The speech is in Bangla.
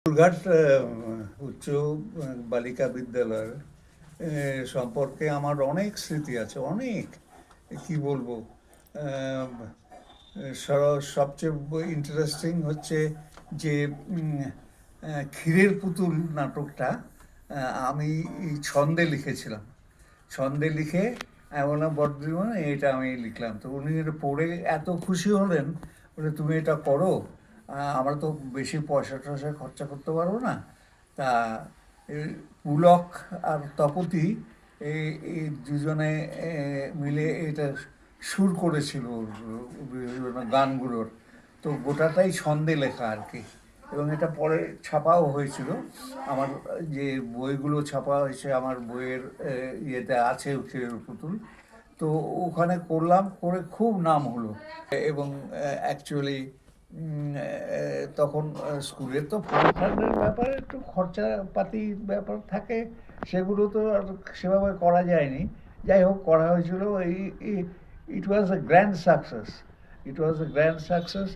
ফুলঘাট উচ্চ বালিকা বিদ্যালয় সম্পর্কে আমার অনেক স্মৃতি আছে, অনেক। কি বলবো, আহ, সবচেয়ে ইন্টারেস্টিং হচ্ছে যে ক্ষীরের পুতুল নাটকটা আমি ছন্দে লিখেছিলাম। ছন্দে লিখে আমি বললাম, বড়দিদিমা এটা আমি লিখলাম। তো উনি এটা পড়ে এত খুশি হলেন, বলে তুমি এটা করো, আমরা তো বেশি পয়সা টয়সা খরচা করতে পারবো না। তা এই পুলক আর তপতি এই এই দুজনে মিলে এটা সুর করেছিল বিভিন্ন গানগুলোর। তো গোটাটাই ছন্দে লেখা আর কি। এবং এটা পরে ছাপাও হয়েছিল। আমার যে বইগুলো ছাপা হয়েছে, আমার বইয়ের ইয়েতে আছে ক্ষীরের পুতুল। তো ওখানে করলাম, করে খুব নাম হলো। এবং অ্যাকচুয়ালি তখন স্কুলের তো ফান্ডের ব্যাপারে একটু খরচাপাতির ব্যাপার থাকে, সেগুলো তো আর সেভাবে করা যায়নি। যাই হোক, করা হয়েছিল। এই ইট ওয়াজ a grand success, it was a grand success.